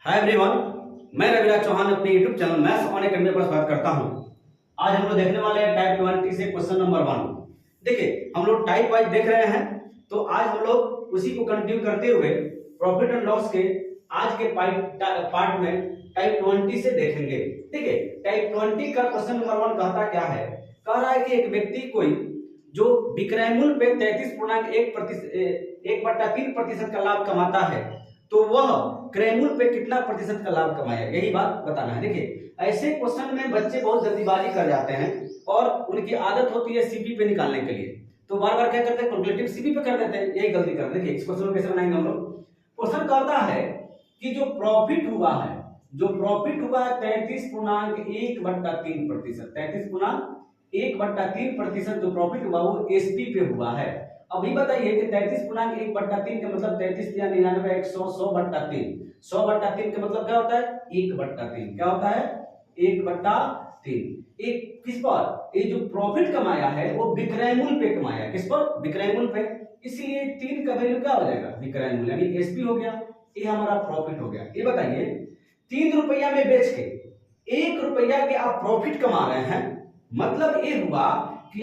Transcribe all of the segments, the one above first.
Hi everyone, मैं रविराज चौहान अपने YouTube channel maths on academy पर स्वागत करता हूं। आज हम लोग देखने वाले हैं टाइप 20 से क्वेश्चन नंबर 1। देखिए, हम लोग टाइप वाइज देख रहे हैं, तो आज हम लोग उसी को कंटिन्यू करते हुए प्रॉफिट एंड लॉस के आज के पार्ट में टाइप 20 से देखेंगे। देखिए, टाइप 20 का क्वेश्चन नंबर 1 कहता क्या है? कह रहा है कि एक व्यक्ति कोई जो विक्रय मूल्य पे 33.1/3% का लाभ कमाता है, तो वह क्रय मूल्य पे कितना प्रतिशत का लाभ कमाया? यही बात बताना है। देखिए, ऐसे क्वेश्चन में बच्चे बहुत जल्दीबाजी कर जाते हैं और उनकी आदत होती है सीपी पे निकालने के लिए, तो बार बार क्या करते हैं, कैलकुलेटिव सीपी पे कर देते हैं। यही गलती करते हैं। देखिए, इस क्वेश्चन को कैसे बनाएंगे हम लोग। क्वेश्चन कहता है कि जो प्रॉफिट हुआ है 33.1/3%। 33.1/3% जो प्रॉफिट हुआ वो एसपी पे हुआ है। अभी बताइए कि 33.1/3 का मतलब 33 या 99 100 100/3। 100/3 का मतलब क्या होता है? 1/3। क्या होता है? 1/3। एक किस पर? ये जो प्रॉफिट कमाया है वो विक्रय मूल्य पे कमाया है। किस पर? विक्रय मूल्य पे। इसलिए 3 का वैल्यू क्या हो जाएगा? विक्रय मूल्य, यानी एसपी हो गया। ये हमारा प्रॉफिट हो गया। ये बताइए, 3 रुपया में बेच के 1 रुपया के आप प्रॉफिट कमा रहे हैं, मतलब ये हुआ कि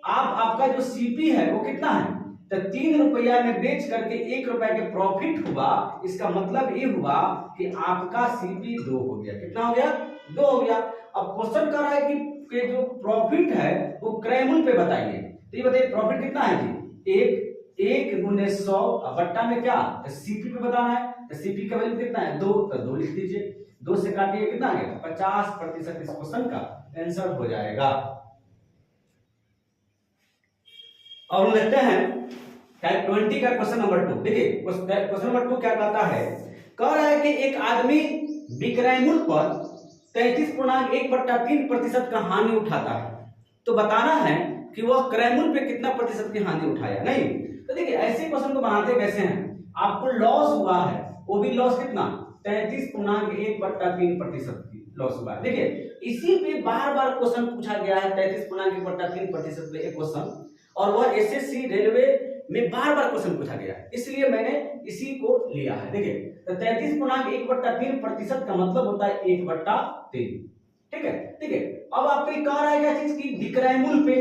आपका जो सीपी है वो कितना है? तो 3 रुपया में बेच करके 1 रुपया के प्रॉफिट हुआ। इसका मतलब ये हुआ कि आपका सीपी 2 हो गया। कितना हो गया? 2 हो गया। अब क्वेश्चन कर रहा है कि जो प्रॉफिट है वो क्रय मूल्य पे बताइए। तो ये बताइए प्रॉफिट कितना है जी? 1 गुने 100 बट्टा में क्या? तो सीपी पे बताना है। तो सीपी का वैल्यू कितना है? 2। तो 2 लिख दीजिए। 2 से काटिए, कितना आ गया? 50% इस क्वेश्चन का आंसर हो जाएगा। और हम देखते हैं टाइप 20 का क्वेश्चन नंबर 2। देखिए, क्वेश्चन नंबर 2 क्या कहता है? कह रहा है कि एक आदमी विक्रय मूल्य पर 33.1/3% का हानि उठाता है, तो बताना है कि वह क्रय मूल्य पे कितना प्रतिशत की हानि उठाया। नहीं, तो देखिए ऐसे क्वेश्चन को बनाते कैसे हैं? आपको लॉस हुआ है, वो भी लॉस कितना? 33.1/3% की लॉस हुआ है। देखिए, इसी पे बार बार क्वेश्चन पूछा गया है 33.1/3% पे एक क्वेश्चन, और वह एसएससी रेलवे में बार बार क्वेश्चन पूछा गया है, इसलिए मैंने इसी को लिया है। देखिए, तो 33.1/3% का मतलब होता है 1/3। ठीक है, ठीक है। अब आपको कह रहा है क्या चीज की? विक्रय मूल्य पे।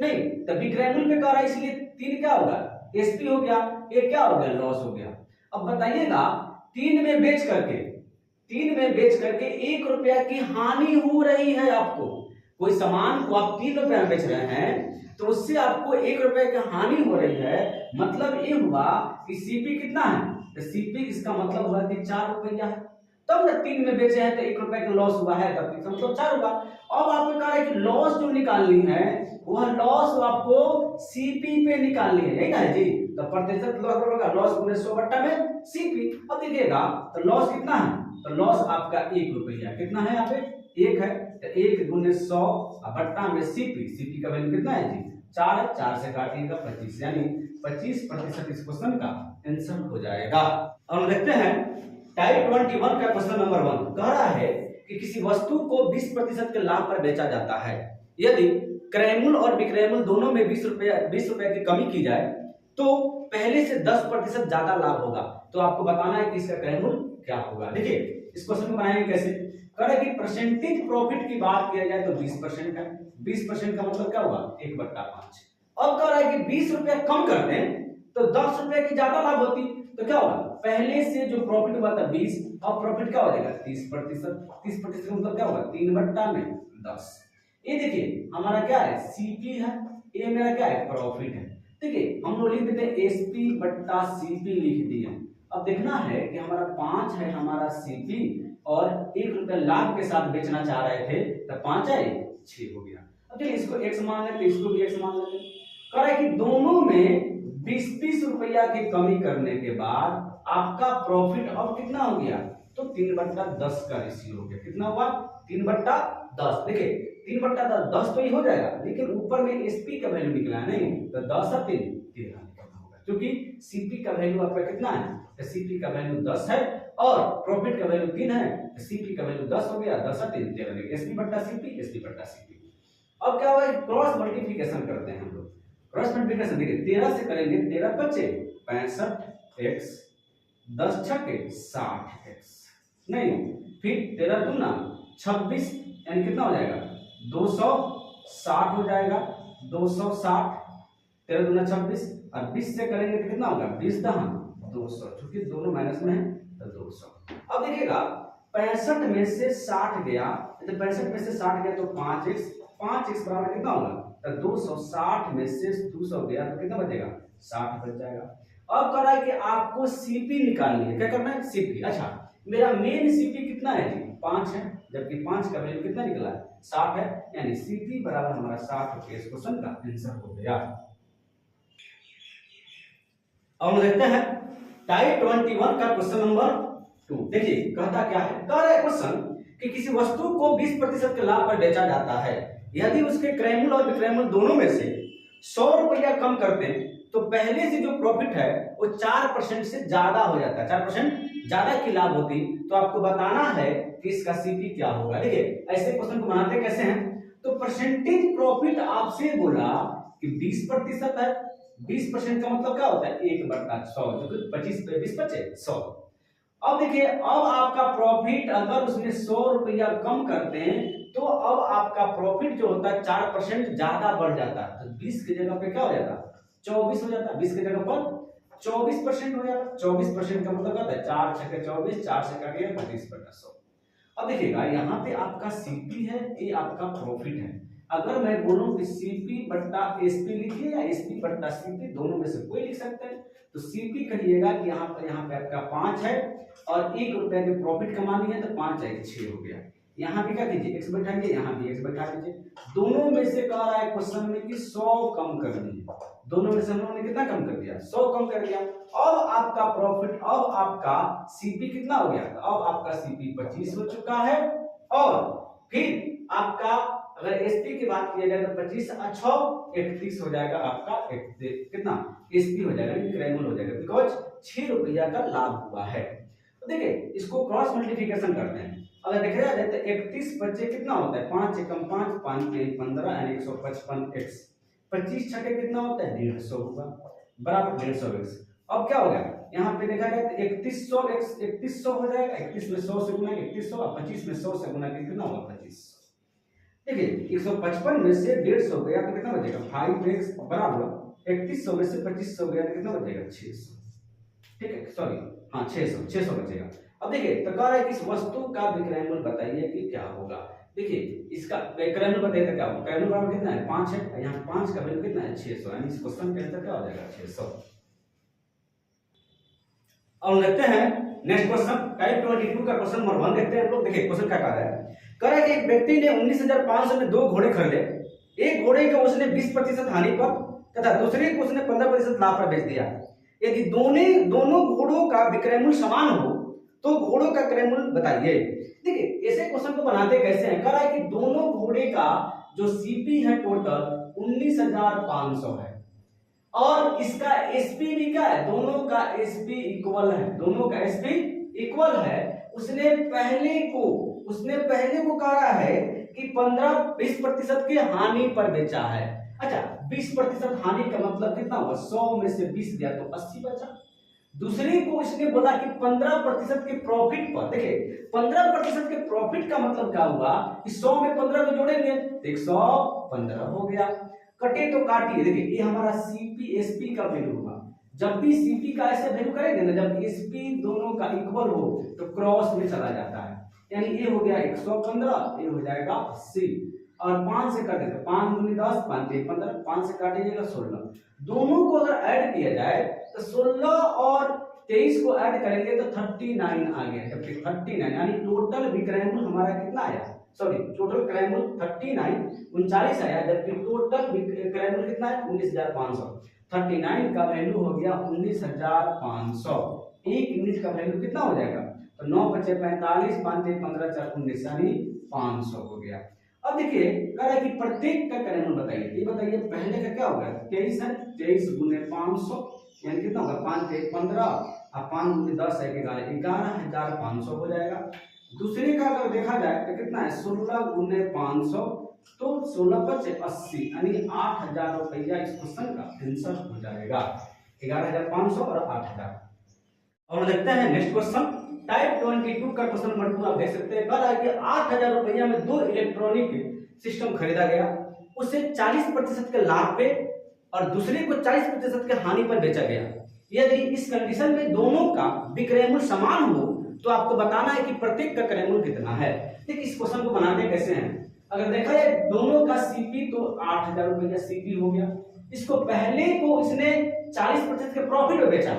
नहीं, तो विक्रय मूल्य पे कह रहा है, इसलिए 3 क्या होगा? एसपी हो गया। ये क्या हो गया? लॉस हो गया। अब बताइएगा, 3 में बेच करके 1 रुपया की हानि हो रही है आपको। कोई सामान को आप 3 रुपया में बेच रहे हैं, तो उससे आपको 1 रुपए की हानि हो रही है। मतलब ये हुआ कि सीपी कितना है? तो सीपी इसका मतलब हुआ कि 4 रुपया है। तब ना 3 में बेचे हैं तो 1 रुपए का लॉस हुआ है, तब इसका मतलब 4 हुआ। अब आपको कहा है कि लॉस जो निकालनी है वह लॉस आपको सीपी पे निकालनी है। यही ना है जी? तो प्रतिशत लॉस होगा, लॉस गुने 100 बट्टा में सीपी। अब देखिएगा, तो लॉस कितना है? तो लॉस आपका 1 रुपया। कितना है? यहाँ पे 1 है, तो 1 गुने 100 बट्टा में सीपी। सीपी का वैल्यू कितना है जी? 4 है। 4 से काटिएगा 25, यानी 25% इस क्वेश्चन का आंसर हो जाएगा। अब हम देखते हैं टाइप 21 का क्वेश्चन नंबर 1। कह रहा है कि किसी वस्तु को 20% के लाभ पर बेचा जाता है। यदि क्रय मूल्य और विक्रय मूल्य दोनों में 20 रुपए की कमी की जाए, तो पहले से 10% ज्यादा लाभ होगा। तो आपको बताना है कि इसका क्रय मूल्य क्या होगा। देखिए, इस क्वेश्चन को बनाएंगे कैसे? कह रहा है कि परसेंटेज प्रॉफिट की बात किया जाए तो 20% है। 20% का मतलब क्या होगा? 1/5। अब कह रहा है कि 20 रुपया कम कर दें तो 10 रुपया की ज्यादा लाभ होती, तो क्या होगा? पहले से जो प्रॉफिट हुआ था 20, अब प्रॉफिट क्या हो जाएगा? 30%। 30% मतलब क्या होगा? 3/10। ये देखिए, हमारा क्या है? सीपी है। ये मेरा क्या है? प्रॉफिट है। देखिए, हम लोग लिख देते हैं एसपी बट्टा सीपी लिख दिए। अब देखना है कि हमारा 5 है हमारा सीपी, और 1 रुपया लाभ के साथ बेचना चाह रहे थे, तो 5 है 6 हो गया। अब चलिए इसको x मान लेते, इसको भी x मान लेते। कह रहा है कि दोनों में 20-20 रुपया की कमी करने के बाद आपका प्रॉफिट अब कितना हो गया? तो 3/10 का रेशियो हो गया। कितना हुआ? 3/10। देखिए, 3/10 10 तो ही हो जाएगा, लेकिन ऊपर में एसपी का वैल्यू निकला नहीं, तो 10 और 3 13 निकलना होगा, क्योंकि सीपी का वैल्यू आपका कितना है? तो सीपी का वैल्यू 10 है और प्रॉफिट का वैल्यू 3 है, तो सीपी का वैल्यू 10 हो गया। 10 और 3 13, एसपी बट्टा सीपी, एसपी बट्टा सीपी। अब क्या होगा? क्रॉस मल्टीप्लिकेशन करते हैं हम लोग। क्रॉस मल्टीप्लिकेशन देखिए, 13 से करेंगे 13 बचे 65x 10 छक्के 60 एक्स, नहीं फिर 13 दूना 26 यानी कितना हो जाएगा 260 हो जाएगा, 260, 13 दूना 26 और 20 से करेंगे तो कितना होगा 20 दहां 200, क्योंकि दोनों माइनस में है तो 200। अब देखिएगा 65 में से 60 गया, तो 65 में से 60 गया तो 5x बराबर कितना होगा तो 260 में से 200 गया तो कितना बचेगा 60 बच जाएगा। अब कह रहा है कि आपको सीपी निकालनी है, क्या करना है सीपी। अच्छा मेरा मेन सीपी कितना है जी 5 है, जबकि 5 का वैल्यू कितना निकला है 60 है, यानी सीपी बराबर हमारा 60 रुपये इस क्वेश्चन का आंसर हो गया। अब हम देखते हैं टाइप 21 का क्वेश्चन नंबर 2। देखिए कहता क्या है, कह रहा है क्वेश्चन कि किसी वस्तु को 20% के लाभ पर बेचा जाता है, यदि उसके क्रयमूल्य और विक्रयमूल्य दोनों में से 100 रुपया कम करते हैं तो पहले से जो प्रॉफिट है वो 4% से ज्यादा हो जाता है, 4% ज्यादा की लाभ होती, तो आपको बताना है कि इसका सीपी क्या होगा। देखिए ऐसे क्वेश्चन को बनाते कैसे हैं, तो परसेंटेज प्रॉफिट आपसे बोला कि 20% है, 20% का मतलब क्या होता है 1/100, जो कि 25 पे 20 बचे 100। अब देखिए अब आपका प्रॉफिट अगर उसमें 100 रुपया कम करते हैं तो अब आपका प्रॉफिट जो होता है 4% ज्यादा बढ़ जाता है, तो 20 की जगह पे क्या हो जाता 24 हो जाता है, 20 की जगह पर 24% हो जाता है। 24% का मतलब क्या होता है 4 छक्के 24, 4 से काट गया 25/100। अब देखिएगा यहाँ पे आपका सीपी है, ये आपका प्रॉफिट है। अगर मैं बोलूं कि सीपी बट्टा एसपी लिखिए या एसपी बट्टा सीपी, दोनों में से कोई लिख सकते हैं, तो सीपी कहिएगा कि यहाँ पे आपका 5 है और 1 रुपया की प्रॉफिट कमानी है तो 5 है 6 हो गया। यहाँ पे क्या कीजिए x बैठाइए, यहाँ भी x बैठा दीजिए। दोनों में से कह रहा है क्वेश्चन में कि 100 कम कर दीजिए, दोनों में से हम लोगों ने कितना कम कर दिया 100 कम कर दिया। अब आपका प्रॉफिट, अब आपका सीपी कितना हो गया, अब आपका सीपी 25 हो चुका है। और फिर आपका अगर एसपी की बात किया जाए तो 25 अच्छा 31 हो जाएगा आपका कितना एसपी हो जाएगा, क्रैमल हो जाएगा, बिकॉज 6 रुपया का लाभ हुआ है। तो देखिए इसको क्रॉस मल्टीप्लिकेशन करते हैं, अगर देखा जाए तो 31 बच्चे कितना होता है 5 एकम 5, 5 3 15 यानी 155 एक्स, 25 छठे कितना होता है 150 होगा, बराबर 150 एक्स। अब क्या हो गया यहाँ पे देखा जाए तो 3100 एक्स 3100 हो जाएगा, 31 में 100 से गुना 3100 और 25 में 100 से गुना कितना होगा 2500। देखिए 155 में से 150 गया तो कितना बचेगा 5x बराबर 3100 में से 2500 गया तो कितना बचेगा 600, ठीक है सॉरी हाँ 600 बचेगा। अब देखिए तो कह रहा है कि इस वस्तु का विक्रय मूल्य बताइए कि क्या होगा। देखिए इसका विक्रय मूल्य बताइए तो क्या होगा, विक्रय मूल्य बराबर कितना है 5 है, यहाँ 5 का वैल्यू कितना है 600, यानी इस क्वेश्चन के आंसर क्या हो जाएगा 600। अब देखते हैं नेक्स्ट क्वेश्चन टाइप 22 का क्वेश्चन नंबर 1 देखते हैं हम लोग। देखिए क्वेश्चन क्या कह रहा है, कह रहा है कि एक व्यक्ति ने 19,500 में 2 घोड़े खरीदे, एक घोड़े को उसने 20% हानि पर तथा दूसरे को उसने 15% लाभ पर बेच दिया। यदि दोनों घोड़ों का विक्रय मूल्य समान हो तो घोड़ों का क्रय मूल्य बताइए। देखिए ऐसे क्वेश्चन को बनाते कैसे हैं, कह रहा है कि दोनों घोड़े का जो सीपी है टोटल 19,500 है और इसका एसपी भी क्या है, दोनों का एसपी इक्वल है, दोनों का एसपी इक्वल है। उसने पहले को कह रहा है कि 15-20% की हानि पर बेचा है। अच्छा 20% हानि का मतलब कितना हुआ 100 में से 20 गया तो 80 बचा। दूसरे को इसने बोला कि 15% के प्रॉफिट पर। देखिए 15% के प्रॉफिट का मतलब क्या हुआ कि 100 में 15 को जोड़ेंगे तो 115 हो गया, कटे तो काटिए। देखिए ये हमारा सीपी एसपी का वैल्यू होगा, जब भी सीपी का ऐसे वैल्यू करेंगे ना, जब एसपी दोनों का इक्वल हो तो क्रॉस में चला जाता है, यानी ये हो गया 115, ये हो जाएगा 80 और 5 से काटे तो 5 दूनी 10, 5 3 15, 5 से काटिएगा 16। दोनों को अगर ऐड किया जाए तो 16 और 23 को ऐड करेंगे तो 39 आ गया, जबकि 39 यानी टोटल विक्रय मूल्य हमारा कितना आया, सॉरी टोटल क्रय मूल्य 39 आया, जबकि टोटल विक्रय मूल्य कितना है 19,500। 39 का वैल्यू हो गया 19,500, एक यूनिट का वैल्यू कितना हो जाएगा तो 9 × 5 = 45, 5 3 15 4 19 यानी 500 हो गया। अब देखिए कह रहा है कि प्रत्येक का क्रय मूल्य बताइए, ये बताइए पहले का क्या होगा 23 है, 23 × 500 यानी कितना होगा 5 3 15 और 5 दूनी 10 है 11,500 हो जाएगा। दूसरे का अगर देखा जाए तो कितना है 16 × 500 तो 16 × 80 यानी 8,000 रुपया इस क्वेश्चन का आंसर हो जाएगा, 11,500 और 8,000। और देखते हैं नेक्स्ट क्वेश्चन, टाइप 22 का क्वेश्चन नंबर 2 आप देख सकते हैं। कह रहा है कि 8,000 रुपया में 2 इलेक्ट्रॉनिक सिस्टम खरीदा गया, उसे 40% के लाभ पे और दूसरे को 40% के हानि पर बेचा गया। यदि इस कंडीशन में दोनों का विक्रय मूल्य समान हो तो आपको बताना है कि प्रत्येक का क्रय मूल्य कितना है। देखिए इस क्वेश्चन को बनाते कैसे हैं, अगर देखा जाए दोनों का सीपी तो 8,000 रुपया सीपी हो गया, इसको पहले को इसने 40% के प्रॉफिट में बेचा,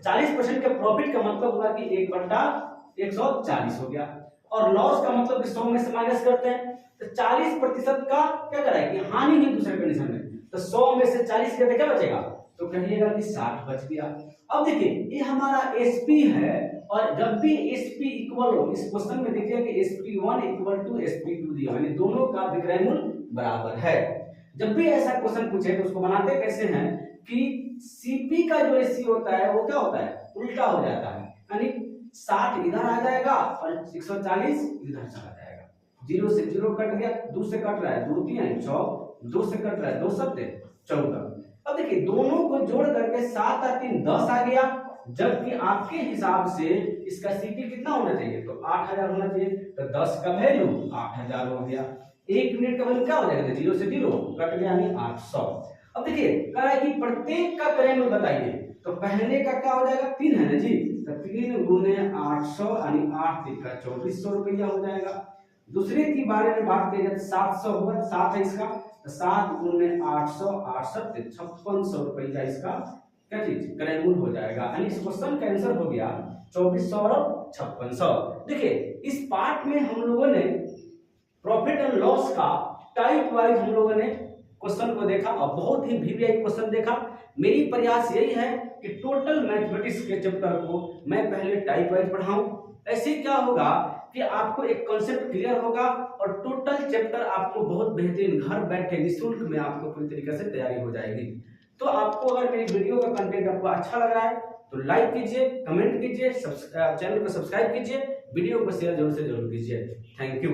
40% के प्रॉफिट का मतलब हुआ कि 1/140 हो गया, और लॉस का मतलब 100 में से माइनस करते हैं तो 40% का क्या करा है कि हानि हुई दूसरे कंडीशन में, तो 100 में से 40 करते क्या बचेगा, तो कहिएगा कि 60 बच गया। अब देखिए ये हमारा एसपी है, और जब भी एसपी इक्वल हो, इस क्वेश्चन में देखिए कि sp1 इक्वल टू sp2 दिया, यानी दोनों का विक्रय मूल्य बराबर है। जब भी ऐसा क्वेश्चन पूछे तो उसको बनाते कैसे हैं कि सीपी का जो रेशियो होता है वो क्या होता है, उल्टा हो जाता है, यानी 60 इधर आ जाएगा और 140 इधर चला जाएगा। 0 से 0 कट गया, 2 से कट रहा है 2 3 6, 2 से कट रहा है 2 7 14। अब देखिए दोनों को जोड़ करके 7 और 3 10 आ गया, जबकि आपके हिसाब से इसका सीपी कितना होना चाहिए, तो 8,000 होना चाहिए, तो 10 का वैल्यू 8,000 हो गया। 1 मिनट का वैल्यू क्या हो जाएगा, 0 से 0 कट गया यानी 800। अब देखिए कह रहा है कि प्रत्येक का क्रय मूल्य बताइए, तो पहले का क्या हो जाएगा 3 है ना जी, तो 3 गुने 800 यानी 8 3 का 2400 रुपया हो जाएगा। दूसरे के बारे में बात करें तो 700 हुआ, 7 है इसका, तो 7 गुने 800 8 5600 रुपया इसका क्या चीज क्रय मूल्य हो जाएगा, यानी इस क्वेश्चन का आंसर हो गया 2400 और 5600। देखिए इस पार्ट में हम लोगों ने प्रॉफिट एंड लॉस का टाइप वाइज हम लोगों ने क्वेश्चन को देखा और बहुत ही वीवीआई क्वेश्चन देखा। मेरी प्रयास यही है कि टोटल मैथमेटिक्स के चैप्टर को मैं पहले टाइप वाइज पढ़ाऊं, ऐसे क्या होगा कि आपको एक कॉन्सेप्ट क्लियर होगा और टोटल चैप्टर आपको बहुत बेहतरीन घर बैठे निःशुल्क में आपको पूरी तरीके से तैयारी हो जाएगी। तो आपको अगर मेरी वीडियो का कंटेंट आपको अच्छा लग रहा है तो लाइक कीजिए, कमेंट कीजिए, चैनल को सब्सक्राइब कीजिए, वीडियो को शेयर जरूर से जरूर कीजिए। Thank you.